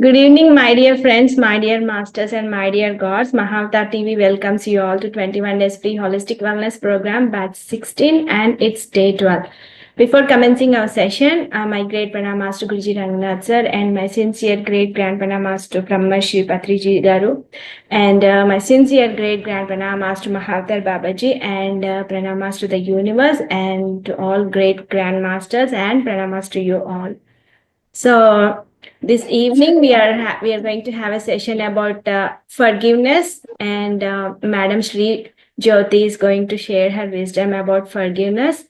Good evening, my dear friends, my dear masters, and my dear gods. Mahavatar TV welcomes you all to 21 Days Free Holistic Wellness Program, batch 16, and it's day 12. Before commencing our session, my great Pranamas to Guruji Rangnath sir and my sincere great grand Pranamas to Brahma Shri Patriji Garu and my sincere great grand Pranamas to Mahavatar Babaji and Pranamas to the universe and to all great grandmasters and Pranamas to you all. So this evening we are going to have a session about forgiveness, and Madam Sree Jyothi is going to share her wisdom about forgiveness,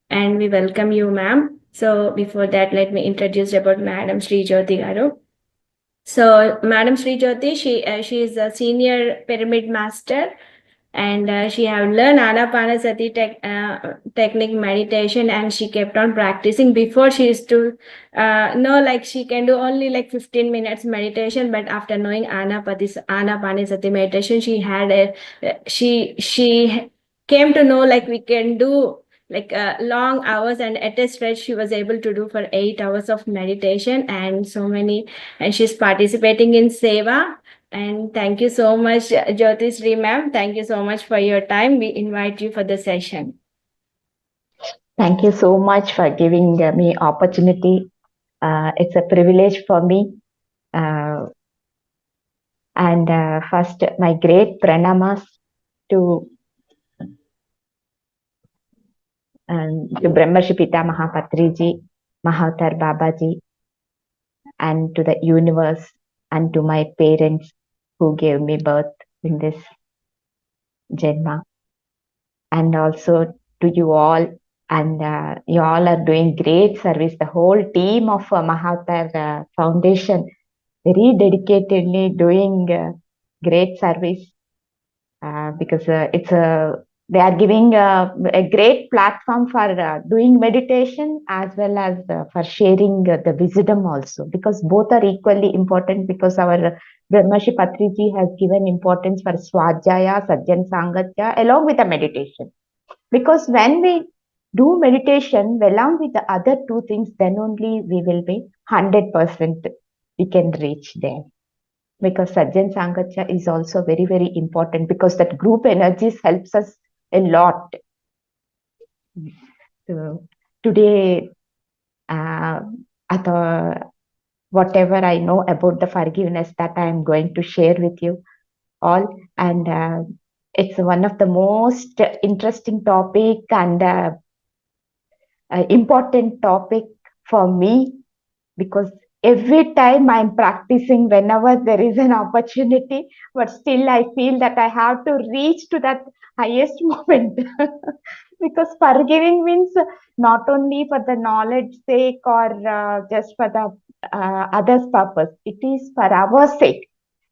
and we welcome you, ma'am. So before that, let me introduce about Madam Sree Jyothi Garu. So Madam Sree Jyothi, she is a senior pyramid master, and she have learned Anapanasati technique meditation, and she kept on practicing. Before she used to know like she can do only like 15 minutes meditation, but after knowing Anapanasati meditation, she came to know like we can do like long hours, and at a stretch she was able to do for 8 hours of meditation and so many, and she's participating in seva. And thank you so much, Jyothi Sree ma'am. Thank you so much for your time. We invite you for the session. Thank you so much for giving me opportunity. It's a privilege for me. First, my great pranamas to Brahmarshi Pitamaha Patriji, Mahavatar Babaji, and to the universe, and to my parents who gave me birth in this Janma, and also to you all. And you all are doing great service. The whole team of Mahavatar Foundation very dedicatedly doing great service because they are giving a great platform for doing meditation as well as for sharing the wisdom also, because both are equally important, because our Brahmarshi Patriji has given importance for Swajaya, Sajjan Sangatya along with the meditation. Because when we do meditation along with the other two things, then only we will be 100% we can reach there. Because Sajjan Sangatya is also very, very important, because that group energies helps us a lot. So today, whatever I know about the forgiveness, that I am going to share with you all. And it's one of the most interesting topic and important topic for me, because every time I'm practicing, whenever there is an opportunity, but still I feel that I have to reach to that highest moment. Because forgiving means not only for the knowledge sake or just for the others' purpose, it is for our sake.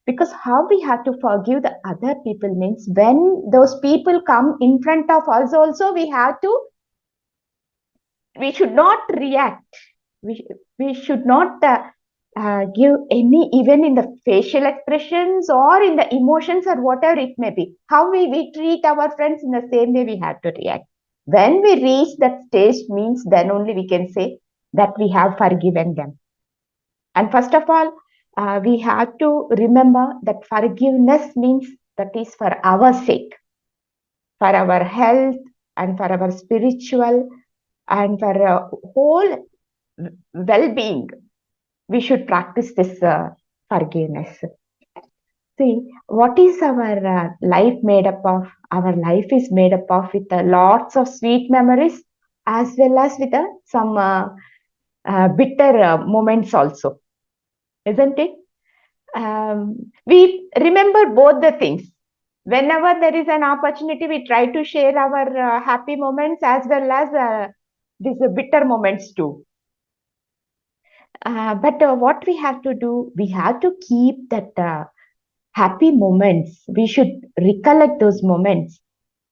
Because how we have to forgive the other people means when those people come in front of us also, we should not react. We should not give any, even in the facial expressions or in the emotions or whatever it may be. How we treat our friends, in the same way we have to react. When we reach that stage means then only we can say that we have forgiven them. And first of all, we have to remember that forgiveness means that is for our sake, for our health and for our spiritual and for whole well-being. We should practice this forgiveness. See, what is our life made up of? Our life is made up of with lots of sweet memories as well as with some bitter moments also, isn't it? We remember both the things. Whenever there is an opportunity, we try to share our happy moments as well as these bitter moments too. But what we have to do, we have to keep that happy moments. We should recollect those moments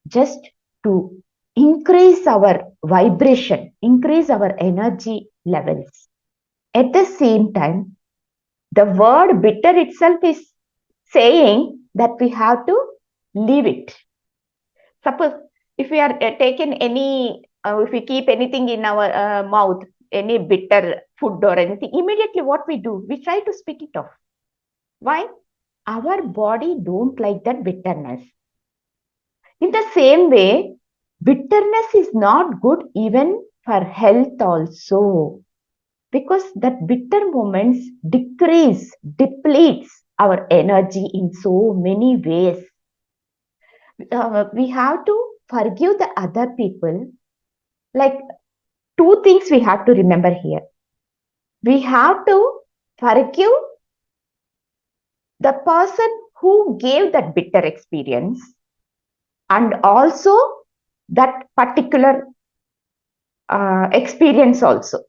just to increase our vibration, increase our energy levels. At the same time, the word bitter itself is saying that we have to leave it. Suppose if we are taken any, if we keep anything in our mouth, any bitter food or anything, immediately what we do, we try to spit it off. Why? Our body don't like that bitterness. In the same way, bitterness is not good even for health also, because that bitter moments depletes our energy in so many ways. We have to forgive the other people. Like, two things we have to remember here. We have to forgive the person who gave that bitter experience, and also that particular experience also.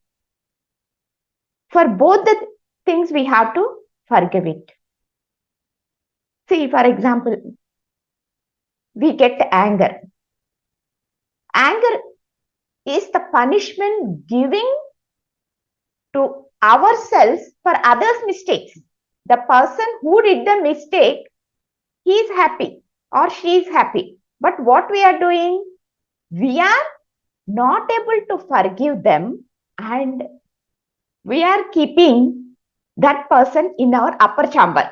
For both the things, we have to forgive it. See, for example, we get anger. Anger is the punishment giving to ourselves for others' mistakes. The person who did the mistake, he is happy or she is happy. But what we are doing, we are not able to forgive them, and we are keeping that person in our upper chamber.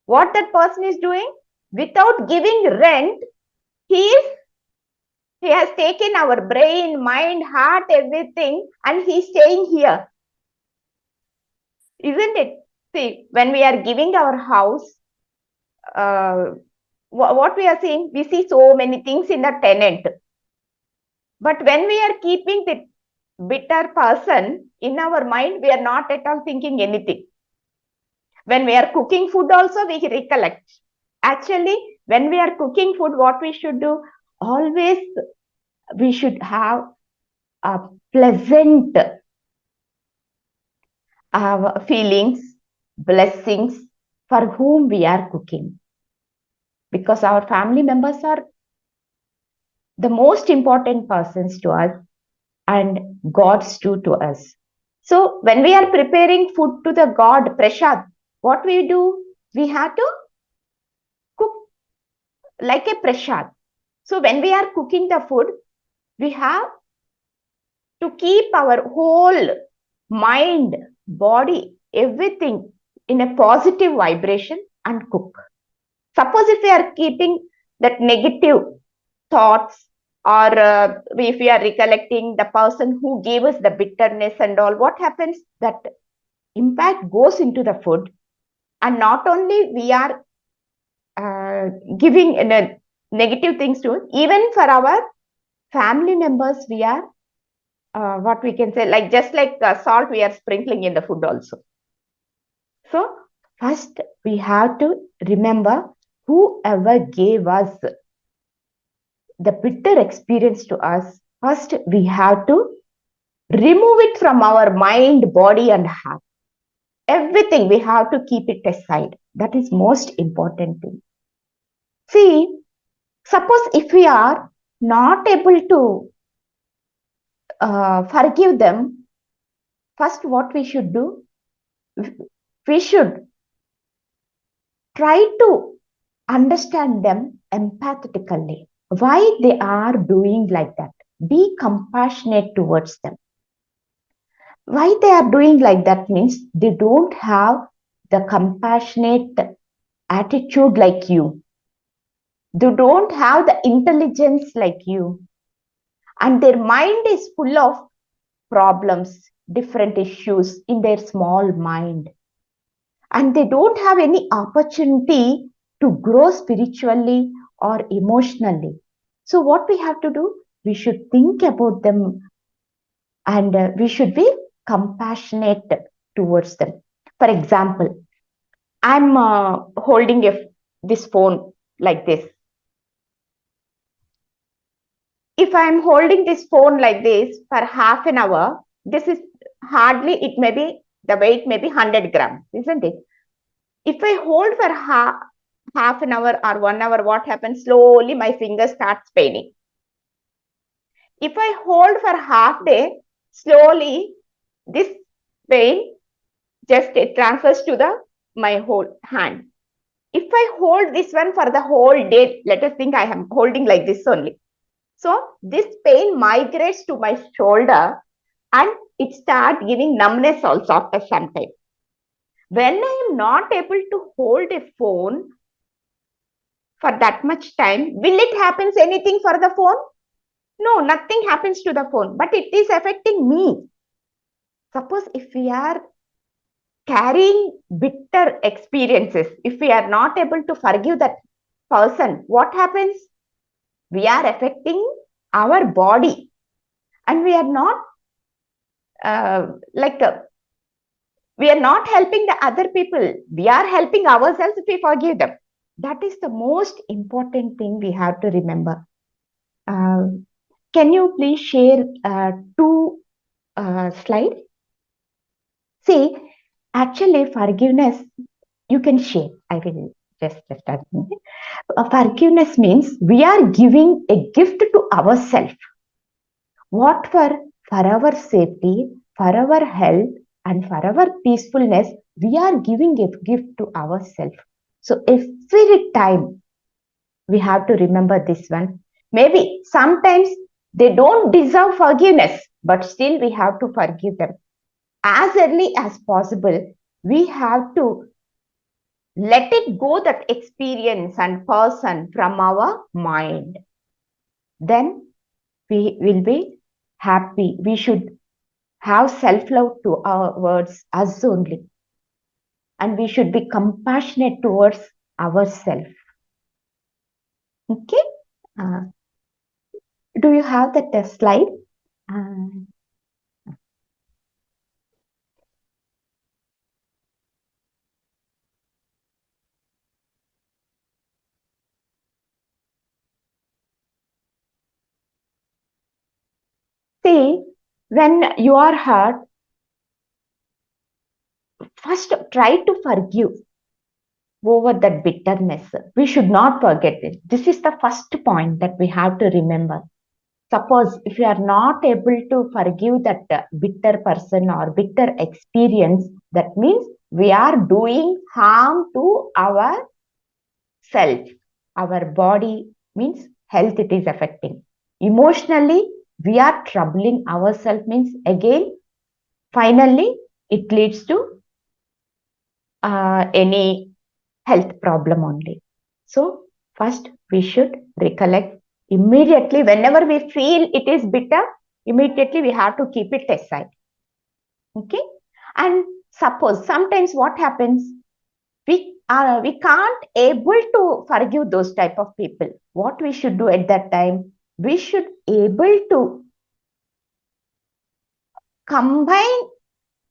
What that person is doing, without giving rent, he has taken our brain, mind, heart, everything, and he's staying here. Isn't it? See, when we are giving our house, what we are seeing, we see so many things in the tenant. But when we are keeping the bitter person in our mind, we are not at all thinking anything. When we are cooking food also, we recollect. Actually, when we are cooking food, what we should do, always we should have a pleasant feelings, blessings for whom we are cooking. Because our family members are the most important persons to us, and gods too to us. So when we are preparing food to the god Prasad, what we do? We have to cook like a Prasad. So when we are cooking the food, we have to keep our whole mind, body, everything in a positive vibration and cook. Suppose if we are keeping that negative thoughts, or if we are recollecting the person who gave us the bitterness and all, what happens? That impact goes into the food, and not only we are giving negative things to it, even for our family members, we are what we can say, like just like salt we are sprinkling in the food also. So first we have to remember whoever gave us the bitter experience to us. First we have to remove it from our mind, body and heart. Everything we have to keep it aside. That is most important thing. See, suppose if we are not able to forgive them, first what we should do, we should try to understand them empathetically. Why they are doing like that? Be compassionate towards them. Why they are doing like that means they don't have the compassionate attitude like you. They don't have the intelligence like you. And their mind is full of problems, different issues in their small mind. And they don't have any opportunity to grow spiritually or emotionally. So what we have to do? We should think about them, and we should be compassionate towards them. For example, I'm holding this phone like this. If I'm holding this phone like this for half an hour, this is hardly, it may be, the weight may be 100 grams, isn't it? If I hold for half an hour or 1 hour, what happens? Slowly my finger starts paining. If I hold for half day, slowly this pain just transfers to my whole hand. If I hold this one for the whole day, let us think I am holding like this only. So this pain migrates to my shoulder, and it starts giving numbness also after some time. When I am not able to hold a phone for that much time, will it happens anything for the phone? No, nothing happens to the phone, but it is affecting me. Suppose if we are carrying bitter experiences, if we are not able to forgive that person, what happens? We are affecting our body, and we are not we are not helping the other people. We are helping ourselves if we forgive them. That is the most important thing we have to remember. Can you please share two slides? See, actually, forgiveness, you can share. I will just start. Forgiveness means we are giving a gift to ourselves. What for our safety, for our health, and for our peacefulness, we are giving a gift to ourselves. So every time we have to remember this one. Maybe sometimes they don't deserve forgiveness, but still we have to forgive them. As early as possible, we have to let it go, that experience and person, from our mind. Then we will be happy. We should have self-love towards us only. And we should be compassionate towards ourselves. Okay? Do you have that slide? See, when you are hurt, first try to forgive over that bitterness. We should not forget it. This is the first point that we have to remember. Suppose if you are not able to forgive that bitter person or bitter experience, that means we are doing harm to our self. Our body means health it is affecting. Emotionally, we are troubling ourselves, means again, finally, it leads to any health problem only. So, first we should recollect immediately. Whenever we feel it is bitter, immediately we have to keep it aside. Okay? And suppose sometimes what happens, we can't able to forgive those type of people. What we should do at that time, we should able to combine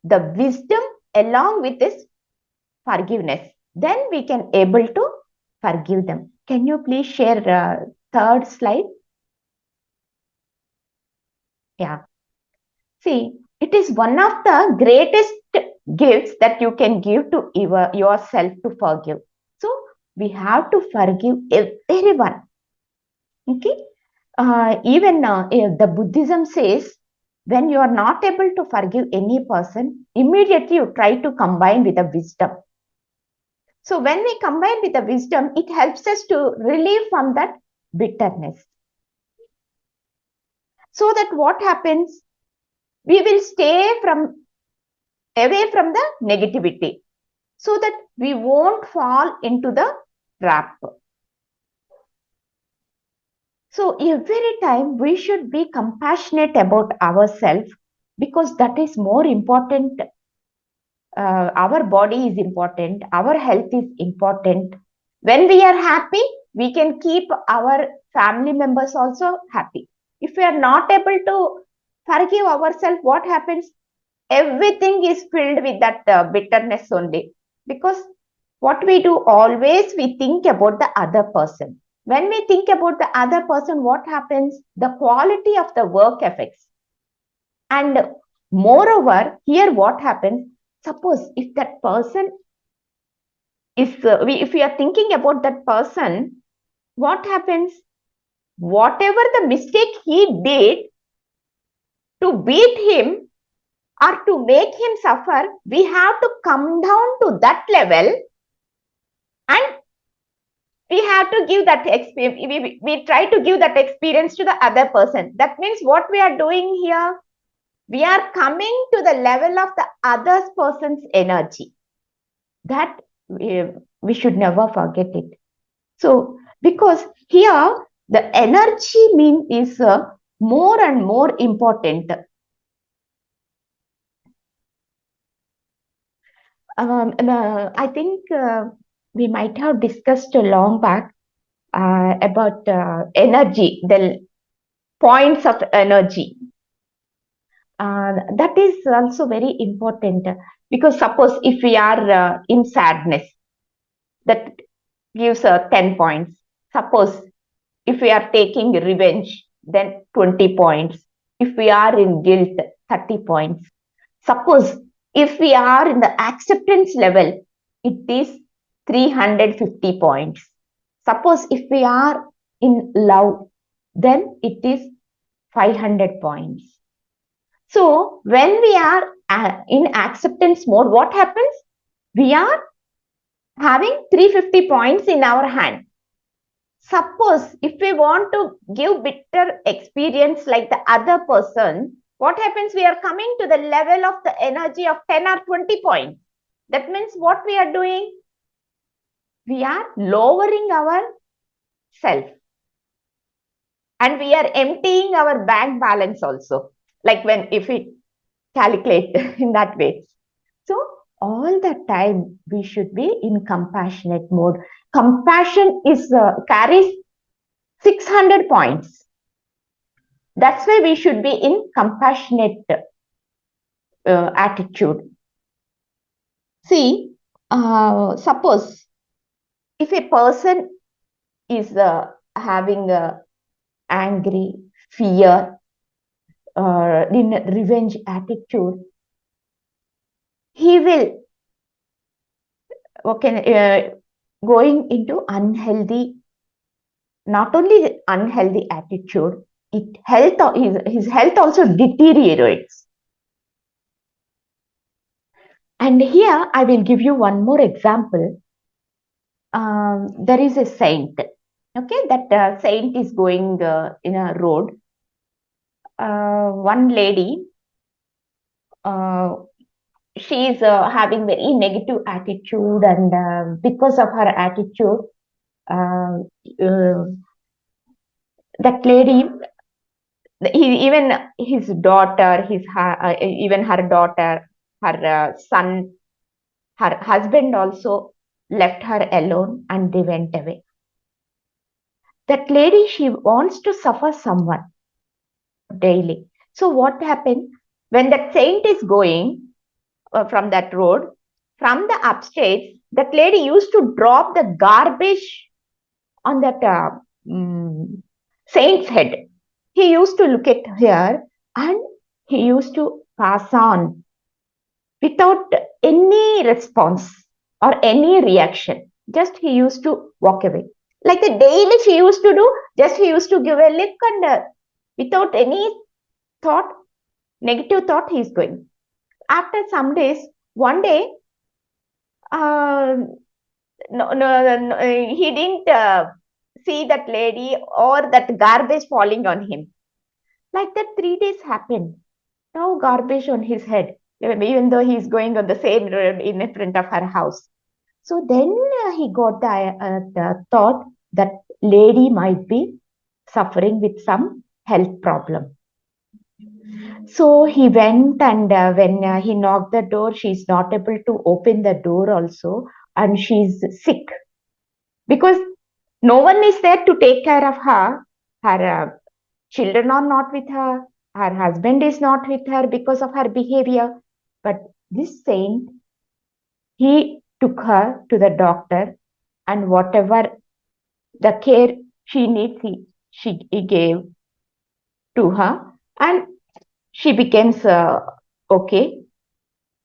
the wisdom along with this forgiveness. Then we can able to forgive them. Can you please share third slide? Yeah. See, it is one of the greatest gifts that you can give to yourself to forgive. So we have to forgive everyone. Okay. Even the Buddhism says, when you are not able to forgive any person, immediately you try to combine with the wisdom. So when we combine with the wisdom, it helps us to relieve from that bitterness. So that what happens? We will stay away from the negativity, so that we won't fall into the trap. So every time we should be compassionate about ourselves, because that is more important. Our body is important. Our health is important. When we are happy, we can keep our family members also happy. If we are not able to forgive ourselves, what happens? Everything is filled with that bitterness only. Because what we do always, we think about the other person. When we think about the other person, what happens? The quality of the work affects. And moreover, here what happens? Suppose if that person is, if we are thinking about that person, what happens? Whatever the mistake he did, to beat him or to make him suffer, we have to come down to that level, and we have to give that experience. We try to give that experience to the other person. That means what we are doing here, we are coming to the level of the other person's energy. That we should never forget it. So, because here the energy is more and more important. I think we might have discussed a long back about energy, the points of energy. That is also very important, because suppose if we are in sadness, that gives 10 points. Suppose if we are taking revenge, then 20 points. If we are in guilt, 30 points. Suppose if we are in the acceptance level, it is 350 points. Suppose if we are in love, then it is 500 points. So when we are in acceptance mode, what happens? We are having 350 points in our hand. Suppose if we want to give bitter experience like the other person, what happens? We are coming to the level of the energy of 10 or 20 points. That means what we are doing? We are lowering our self. And we are emptying our bank balance also. Like if we calculate in that way. So all the time we should be in compassionate mode. Compassion is carries 600 points. That's why we should be in compassionate attitude. See, suppose if a person is having angry, fear, in revenge attitude, he will going into unhealthy, not only unhealthy attitude, his health also deteriorates. And here I will give you one more example. There is a saint. Okay, that saint is going in a road. One lady, she is having very negative attitude, and because of her attitude, that lady, even his daughter, even her daughter, her son, her husband also left her alone and they went away. That lady, she wants to suffer someone daily. So what happened? When that saint is going from that road, from the upstairs, that lady used to drop the garbage on that saint's head. He used to look at her and he used to pass on without any response or any reaction. Just he used to walk away. Like the daily she used to do, just he used to give a look and without any thought, negative thought, he is going. After some days, one day, he didn't see that lady or that garbage falling on him. Like that, 3 days happened. No garbage on his head, even though he's going on the same road in front of her house. So then he got the thought that lady might be suffering with some health problem. So he went, and when he knocked the door, she's not able to open the door also, and she's sick because no one is there to take care of her. Her children are not with her. Her husband is not with her because of her behavior. But this saint, he took her to the doctor, and whatever the care she needs, he gave to her, and she becomes okay.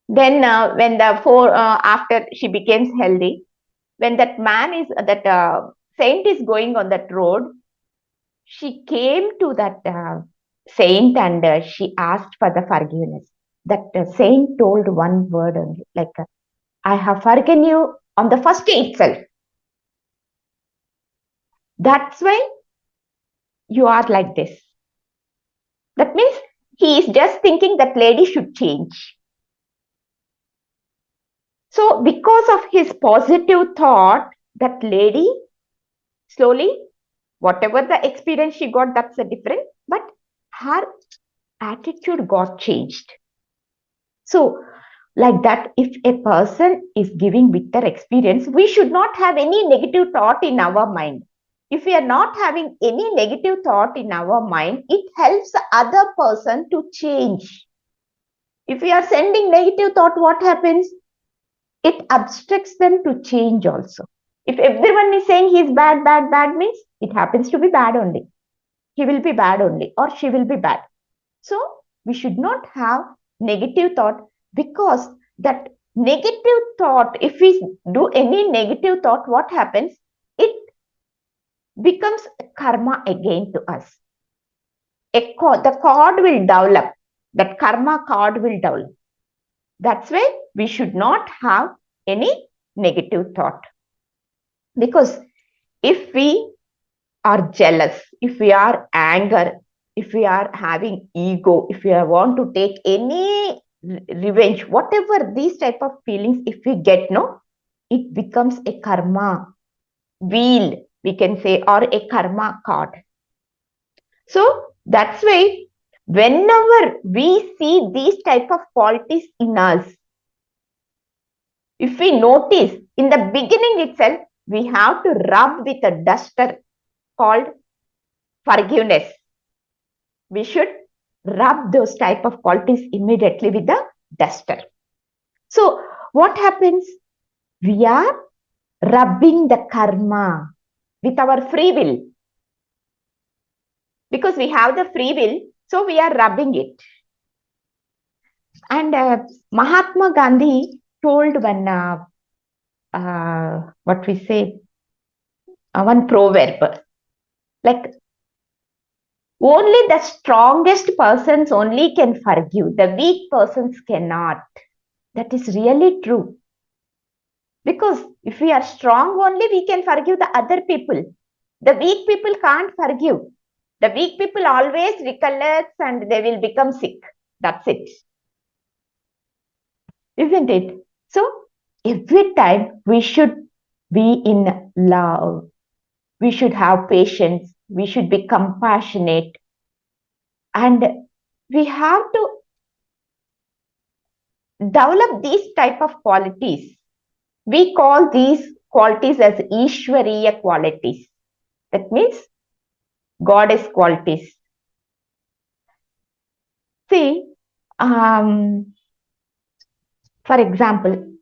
Then when after she becomes healthy, when that saint is going on that road, she came to that saint and she asked for the forgiveness. That saint told one word only, like, I have forgiven you on the first day itself. That's why you are like this. That means he is just thinking that lady should change. So because of his positive thought, that lady slowly, whatever the experience she got, that's a different, but her attitude got changed. So like that, if a person is giving with their experience, we should not have any negative thought in our mind. If we are not having any negative thought in our mind, it helps the other person to change. If we are sending negative thought, what happens? It obstructs them to change also. If everyone is saying he's bad, bad, bad, means it happens to be bad only. He will be bad only, or she will be bad. So we should not have negative thought, because that negative thought, if we do any negative thought, what happens? It becomes karma again to us. The cord will develop. That karma cord will develop. That's why we should not have any negative thought. Because if we are jealous, if we are anger, if we are having ego, if we want to take any revenge, whatever these type of feelings, if we get, no, it becomes a karma wheel, we can say, or a karma card. So that's why whenever we see these type of qualities in us, if we notice in the beginning itself, we have to rub with a duster called forgiveness. We should rub those type of qualities immediately with the duster. So what happens? We are rubbing the karma with our free will. Because we have the free will, so we are rubbing it. And Mahatma Gandhi told one, what we say, one proverb, like, only the strongest persons only can forgive, the weak persons cannot. That is really true. Because if we are strong only, we can forgive the other people. The weak people can't forgive. The weak people always recollect and they will become sick. That's it. Isn't it? So every time we should be in love. We should have patience. We should be compassionate. And we have to develop these type of qualities. We call these qualities as Ishwariya qualities. That means goddess qualities. See, for example,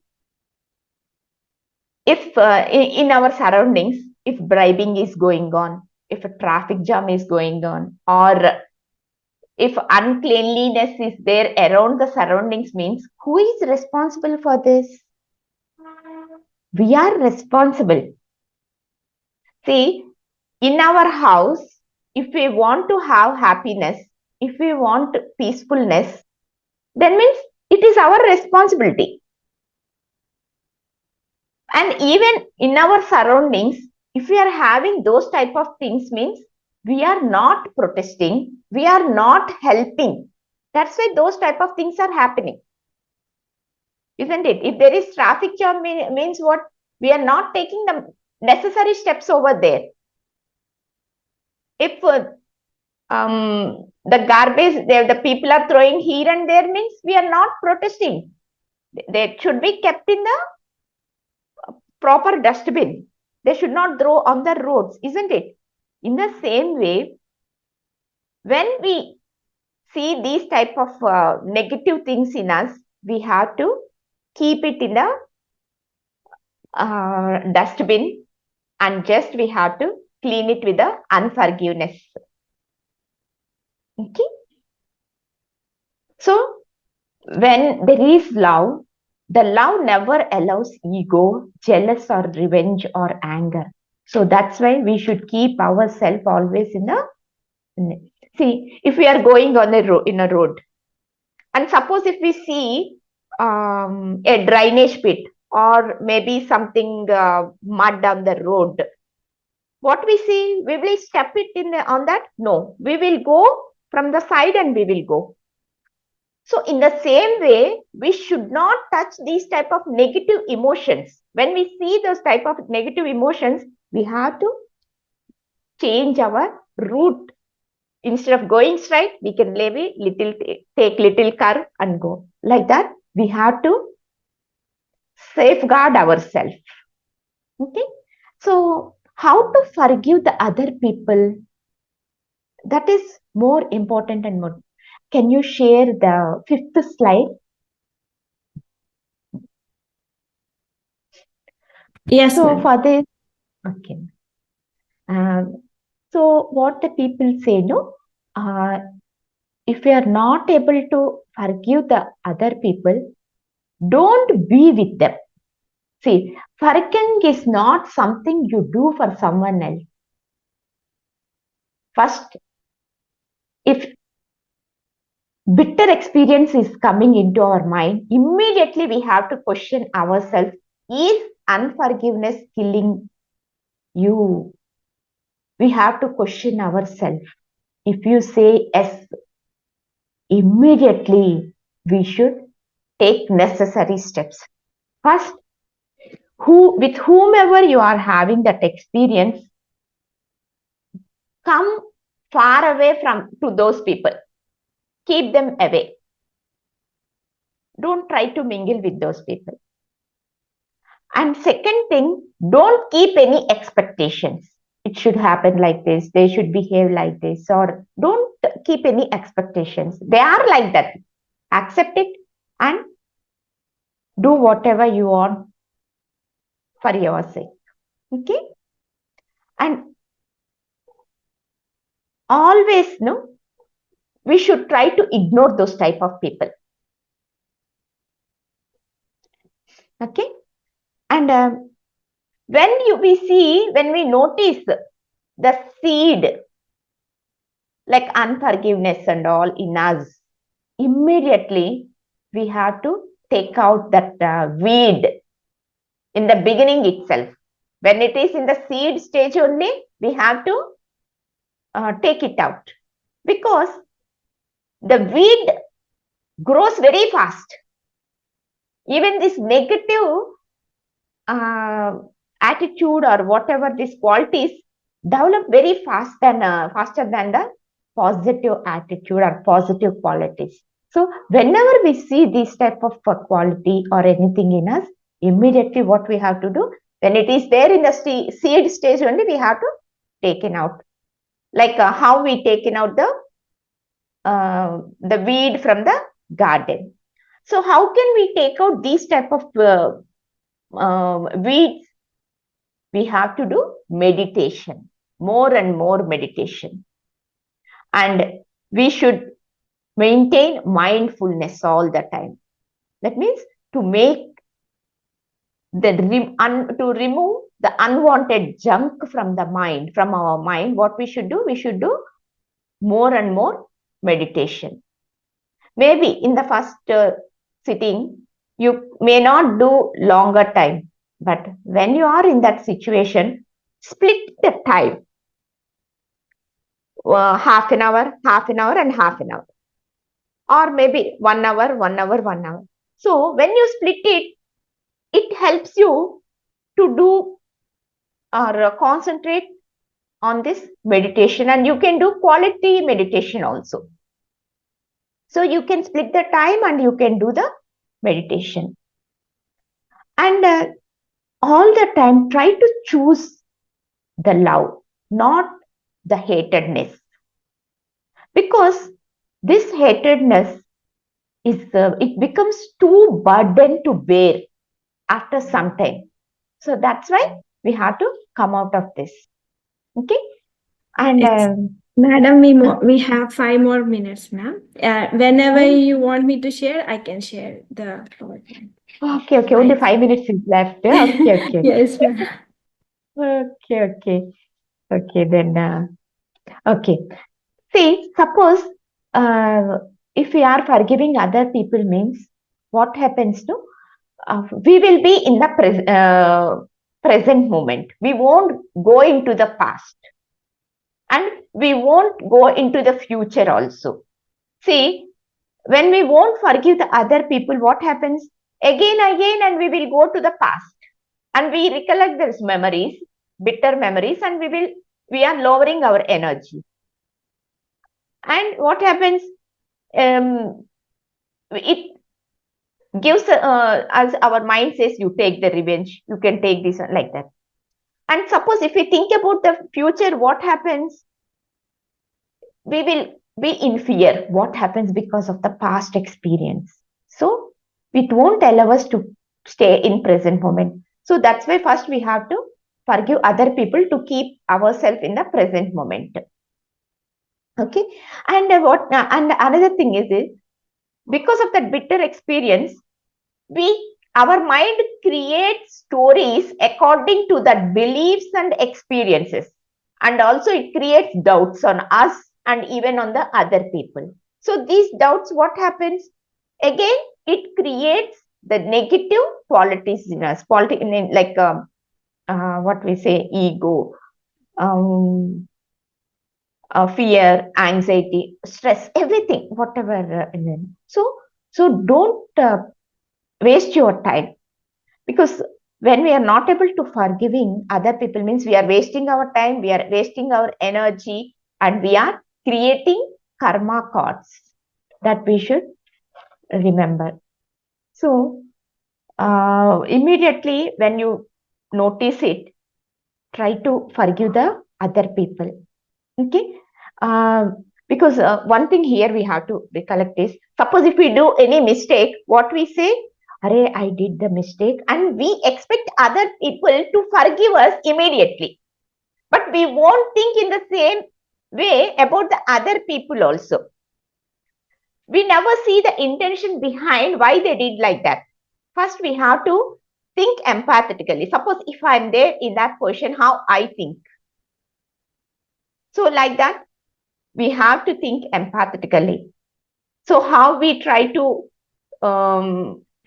if in our surroundings, if bribing is going on, if a traffic jam is going on, or if uncleanliness is there around the surroundings, means who is responsible for this? We are responsible. See, in our house, if we want to have happiness, if we want peacefulness, then means it is our responsibility. And even in our surroundings, if we are having those type of things, means we are not protesting, we are not helping. That's why those type of things are happening. Isn't it? If there is traffic jam, means what? We are not taking the necessary steps over there. If the garbage, the people are throwing here and there, means we are not protesting. They should be kept in the proper dustbin. They should not throw on the roads, isn't it? In the same way, when we see these type of negative things in us, we have to keep it in the dustbin, and just we have to clean it with the unforgiveness. Okay. So when there is love, the love never allows ego, jealous or revenge or anger. So that's why we should keep ourselves always in a... See, if we are going on in a road, and suppose if we see a drainage pit or maybe something mud on the road, what we see, we will step it in on that? No, we will go from the side and we will go. So in the same way, we should not touch these type of negative emotions. When we see those type of negative emotions, we have to change our route. Instead of going straight, we can maybe take little curve and go. Like that, we have to safeguard ourselves. Okay. So how to forgive the other people? That is more important and more. Can you share the 5th slide? Yes, So ma'am. for this, okay. So what the people say, no? If you are not able to forgive the other people, don't be with them. See, forgiving is not something you do for someone else. First, if bitter experience is coming into our mind, immediately we have to question ourselves, is unforgiveness killing you? We have to question ourselves. If you say yes, immediately we should take necessary steps. First, with whomever you are having that experience, come far away from to those people. Keep them away. Don't try to mingle with those people. And second thing, don't keep any expectations. It should happen like this, they should behave like this, or don't keep any expectations. They are like that. Accept it and do whatever you want for your sake. Okay? And always, no, we should try to ignore those type of people. Okay? And when we notice the seed like unforgiveness and all in us, immediately we have to take out that weed in the beginning itself. When it is in the seed stage only, we have to take it out, because the weed grows very fast. Even this negative attitude or whatever these qualities develop very faster than the positive attitude or positive qualities. So whenever we see this type of quality or anything in us, immediately what we have to do, when it is there in the seed stage only, we have to take it out. Like how we taken out the weed from the garden. So how can we take out these type of weeds? We have to do meditation, more and more meditation. And we should maintain mindfulness all the time. That means to remove the unwanted junk from our mind, what we should do? We should do more and more meditation. Maybe in the first sitting, you may not do longer time, but when you are in that situation, split the time. Half an hour, and half an hour. Or maybe 1 hour, 1 hour, 1 hour. So when you split it, it helps you to do or concentrate on this meditation, and you can do quality meditation also. So you can split the time and you can do the meditation. And all the time try to choose the love, not the hatedness. Because this hatedness it becomes too burden to bear after some time. So that's why we have to come out of this. Okay? And Madam, we have 5 more minutes, ma'am. Whenever you want me to share, I can share the PowerPoint. Okay. Only 5 minutes is left. Okay. Yes, ma'am. Okay. Then, okay. See, suppose if we are forgiving other people means what happens to we will be in the present moment. We won't go into the past, and we won't go into the future also. See, when we won't forgive the other people, what happens? Again, and we will go to the past and we recollect those memories, bitter memories, and we are lowering our energy. And what happens? It gives as our mind says, you take the revenge, you can take this, like that. And suppose if we think about the future, what happens? We will be in fear. What happens because of the past experience? So it won't allow us to stay in present moment. So that's why first we have to forgive other people to keep ourselves in the present moment. Okay. And and another thing is this, because of that bitter experience, our mind creates stories according to the beliefs and experiences, and also it creates doubts on us and even on the other people. So these doubts, what happens? Again, it creates the negative qualities in us, like what we say, ego, um, fear, anxiety, stress, everything, whatever. So don't waste your time, because when we are not able to forgiving other people, means we are wasting our time, we are wasting our energy, and we are creating karma cards that we should remember. So immediately when you notice it, try to forgive the other people. Okay. Because one thing here we have to recollect is, suppose if we do any mistake, what we say, Arey, I did the mistake, and we expect other people to forgive us immediately. But we won't think in the same way about the other people also. We never see the intention behind why they did like that. First, we have to think empathetically. Suppose if I'm there in that position, how I think. So like that, we have to think empathetically. So how we try to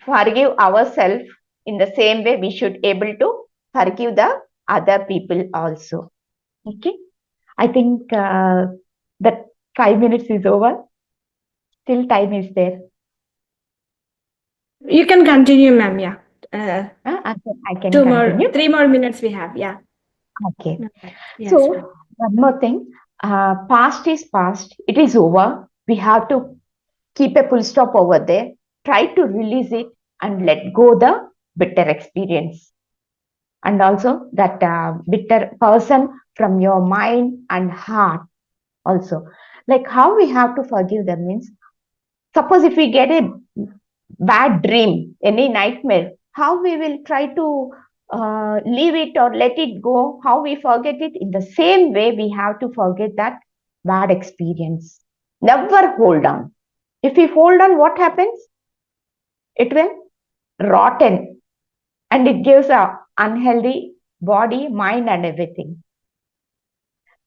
forgive ourselves, in the same way we should able to forgive the other people also. Okay. I think that 5 minutes is over. Still time is there. You can continue, ma'am. Yeah. I can Two continue. more, 3 more minutes we have. Yeah. Okay. Yes, So ma'am. one more thing. Past is past. It is over. We have to keep a full stop over there. Try to release it and let go the bitter experience. And also that bitter person from your mind and heart also. Like how we have to forgive them means, suppose if we get a bad dream, any nightmare, how we will try to leave it or let it go, how we forget it. In the same way, we have to forget that bad experience. Never hold on. If we hold on, what happens? It will rotten, and it gives a unhealthy body, mind, and everything.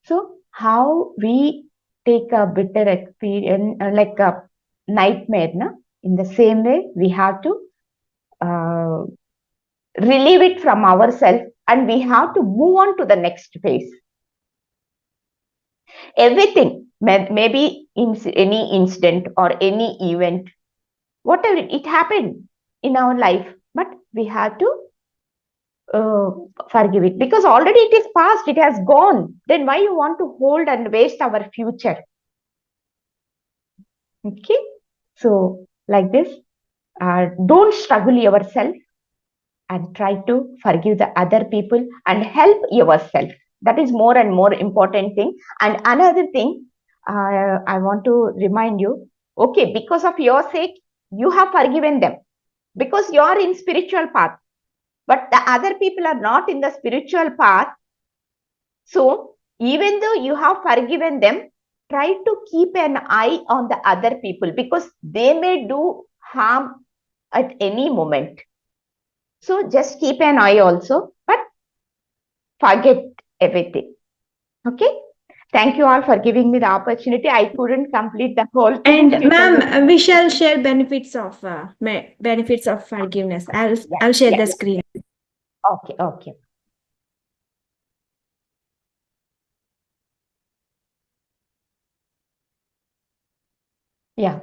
So how we take a bitter experience, like a nightmare, na? In the same way, we have to uh, relieve it from ourselves, and we have to move on to the next phase. Everything, maybe in any incident or any event, whatever it happened in our life, but we have to uh, forgive it, because already it is past, it has gone. Then why you want to hold and waste our future? Okay. So like this, don't struggle yourself, and try to forgive the other people and help yourself. That is more and more important thing. And another thing, I want to remind you, okay, because of your sake, you have forgiven them, because you are in spiritual path, but the other people are not in the spiritual path. So even though you have forgiven them, try to keep an eye on the other people, because they may do harm at any moment. So just keep an eye also, but forget everything. Okay. Thank you all for giving me the opportunity. I couldn't complete the whole thing. And ma'am, we shall share benefits of forgiveness. I'll share the screen. Okay, okay. Yeah.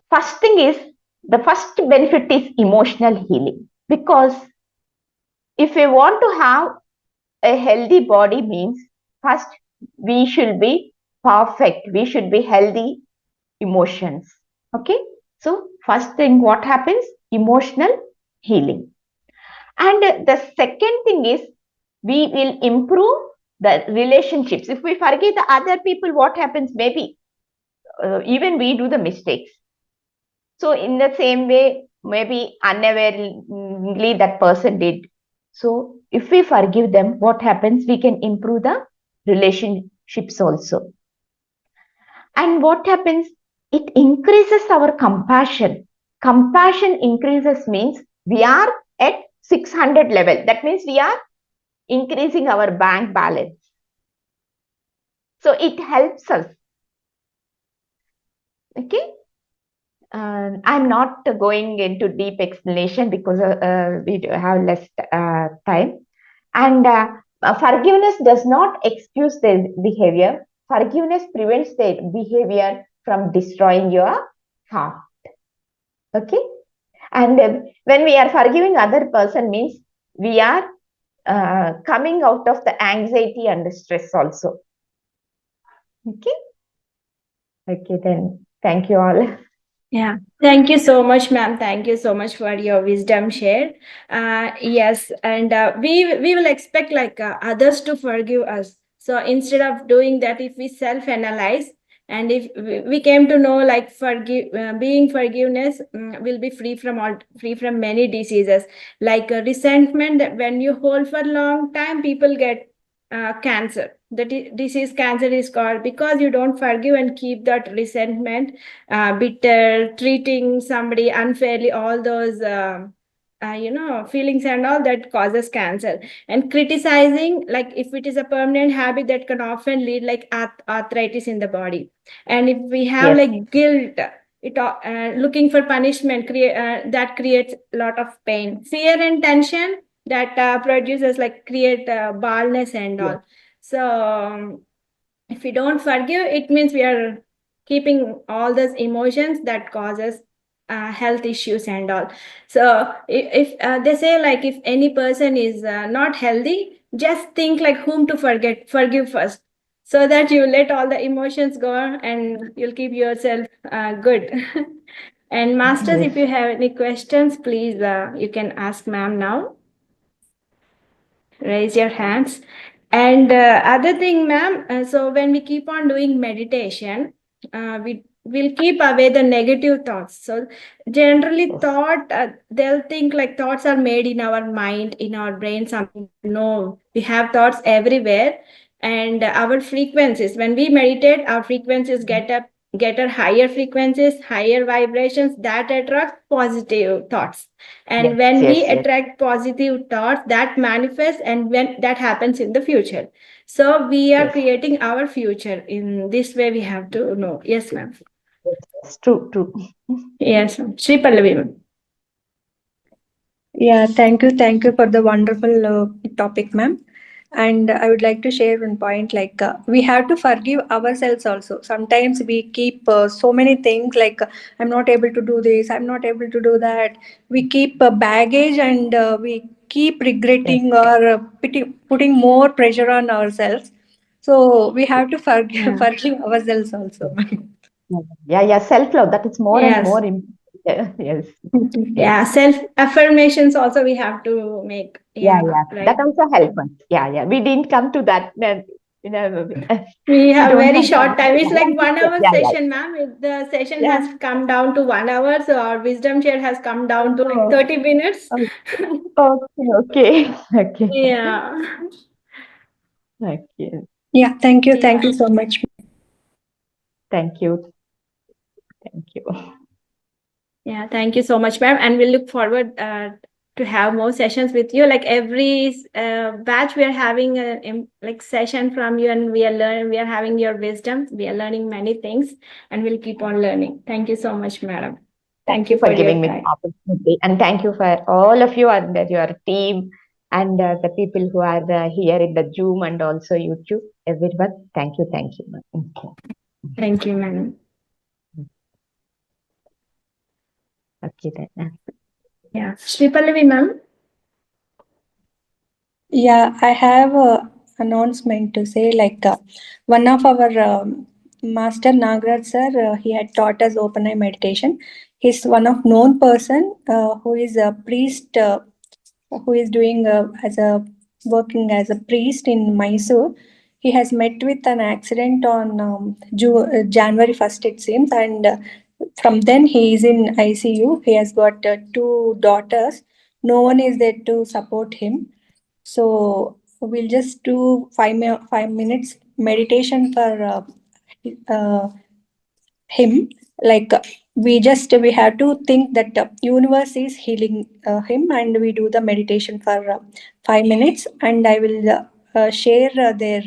first thing is, the first benefit is emotional healing. Because if we want to have a healthy body, means first we should be perfect. We should be healthy emotions. Okay. So first thing, what happens? Emotional healing. And the second thing is, we will improve the relationships. If we forgive the other people, what happens? Maybe even we do the mistakes. So in the same way, maybe unawarely that person did. So if we forgive them, what happens? We can improve the relationships also. And what happens? It increases our compassion. Compassion increases means we are at 600 level. That means we are increasing our bank balance. So it helps us. Okay. I'm not going into deep explanation because we have less time. And forgiveness does not excuse their behavior. Forgiveness prevents their behavior from destroying your heart. Okay. And when we are forgiving other person, means we are coming out of the anxiety and the stress also. Okay. Okay, then thank you all. Yeah, thank you so much, ma'am. Thank you so much for your wisdom shared. Yes, and we will expect like others to forgive us. So instead of doing that, if we self-analyze and if we came to know like being forgiveness will be free from many diseases like resentment. That when you hold for a long time, people get cancer. The disease cancer is called because you don't forgive and keep that resentment, bitter, treating somebody unfairly, all those feelings and all that causes cancer. And criticizing, like if it is a permanent habit, that can often lead like arthritis in the body. And if we have like guilt, looking for punishment, that creates a lot of pain. Fear and tension that produces like create baldness and all. So if we don't forgive, it means we are keeping all those emotions that causes health issues and all. So if they say like if any person is not healthy, just think like whom to forgive first, so that you let all the emotions go and you'll keep yourself good. And masters, if you have any questions, please you can ask ma'am now. Raise your hands. And other thing, ma'am, so when we keep on doing meditation, we will keep away the negative thoughts. So generally they'll think like thoughts are made in our mind, in our brain, something. No, we have thoughts everywhere. And our frequencies, when we meditate, our frequencies get a higher frequencies, higher vibrations that attract positive thoughts. And when we attract positive thoughts, that manifests, and when that happens in the future. So we are creating our future. In this way, we have to know. Yes, ma'am. It's true, true. Yes, ma'am. Sri Pallavi, ma'am. Yeah, thank you. Thank you for the wonderful topic, ma'am. And I would like to share one point like we have to forgive ourselves also. Sometimes we keep so many things like I'm not able to do this, I'm not able to do that. We keep baggage and we keep regretting or putting more pressure on ourselves. So we have to forgive ourselves also. Yeah, self-love, that is more and more important. Yes. Yeah, self-affirmations also we have to make. Yeah. Right. That also helps us. Yeah. We didn't come to that. We have don't very have short time. It's like 1 hour Yeah. session, ma'am. The session has come down to 1 hour, so our wisdom share has come down to like 30 minutes. Okay. Yeah. Okay. Yeah, thank you. Thank you so much. Thank you. Yeah, thank you so much, ma'am. And we look forward to have more sessions with you. Like every batch, we are having a like session from you, and we are having your wisdom. We are learning many things, and we'll keep on learning. Thank you so much, madam. Thank you for giving your me time. the opportunity, and thank you for all of you and your team and the people who are here in the Zoom and also YouTube. Everyone, thank you. Thank you, ma'am. Yeah. Shripallavi ma'am. Yeah, I have a announcement to say. One of our master Nagraj sir, he had taught us open eye meditation. He's one of known person who is a priest, who is doing as a working as a priest in Mysore. He has met with an accident on January 1st, it seems, and from then he is in ICU. He has got two daughters. No one is there to support him. So we'll just do 5 minutes meditation for uh, him. Like we have to think that universe is healing him, and we do the meditation for 5 minutes. And I will share their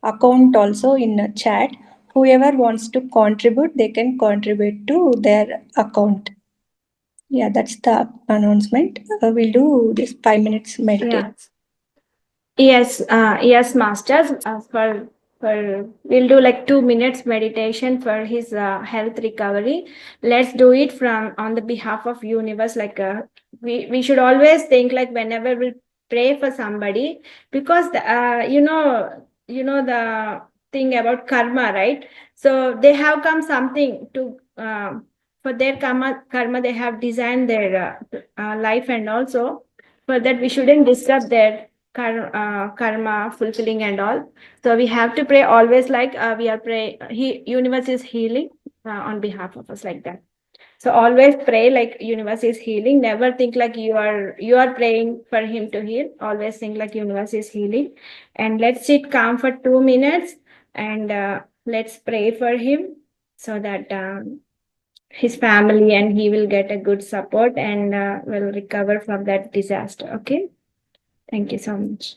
account also in chat. Whoever wants to contribute, they can contribute to their account. Yeah, that's the announcement. We'll do this 5 minutes meditation. Yes, masters. For we'll do like 2 minutes meditation for his health recovery. Let's do it from on the behalf of universe. We should always think like whenever we pray for somebody, because the thing about karma, right? So they have come something to for their karma they have designed their life, and also for that we shouldn't disturb their karma fulfilling and all. So we have to pray always like we are pray. Universe is healing on behalf of us, like that. So always pray like universe is healing. Never think like you are praying for him to heal. Always think like universe is healing. And let's sit calm for 2 minutes, and let's pray for him so that his family and he will get a good support and will recover from that disaster. Okay. Thank you so much.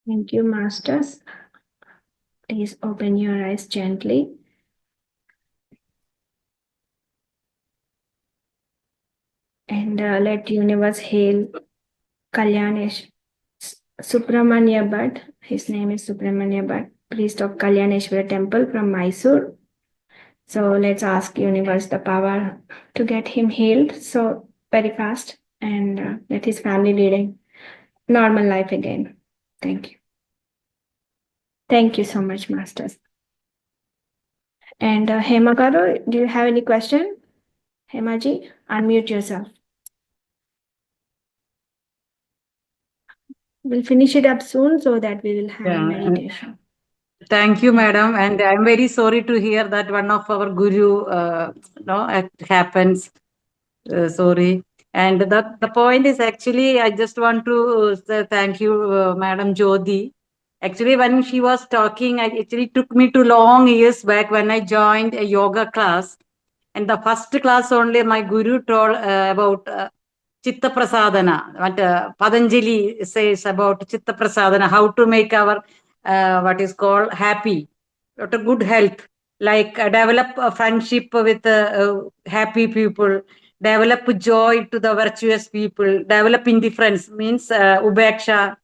Thank you, masters. Please open your eyes gently. And let universe hail Kalyanesh Subramanya Bhatt. His name is Subramanya Bhatt, priest of Kalyaneshwara temple from Mysore. So let's ask universe the power to get him healed so very fast, and let his family leading normal life again. Thank you. Thank you so much, masters. And Hema Garu, do you have any question? Hemaji, unmute yourself. We'll finish it up soon so that we will have a meditation. Thank you, madam. And I'm very sorry to hear that one of our guru, it happens. Sorry. And the point is actually, I just want to say thank you, Madam Jyothi. Actually, when she was talking, it actually took me to long years back when I joined a yoga class. And the first class only, my guru told about Chitta Prasadana. What Patanjali says about Chitta Prasadana, how to make our what is called happy, what a good health, like develop a friendship with happy people, develop joy to the virtuous people, develop indifference means ubeksha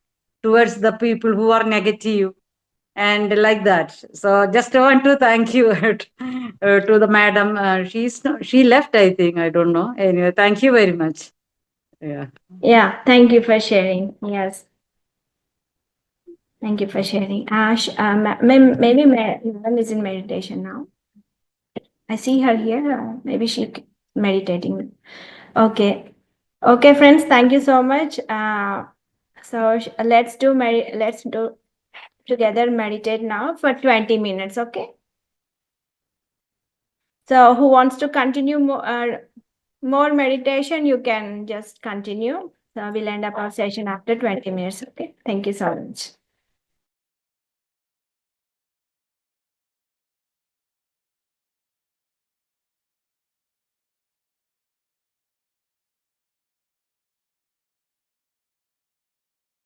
towards the people who are negative, and like that. So just want to thank you to the madam. She left, I think. I don't know. Anyway, thank you very much. Yeah. Yeah, thank you for sharing. Yes. Thank you for sharing. Maybe Madam is in meditation now. I see her here. Maybe she's meditating. Okay. Okay, friends. Thank you so much. Let's do together meditate now for 20 minutes. Okay. So who wants to continue more meditation? You can just continue. So we'll end up our session after 20 minutes. Okay. Thank you so much.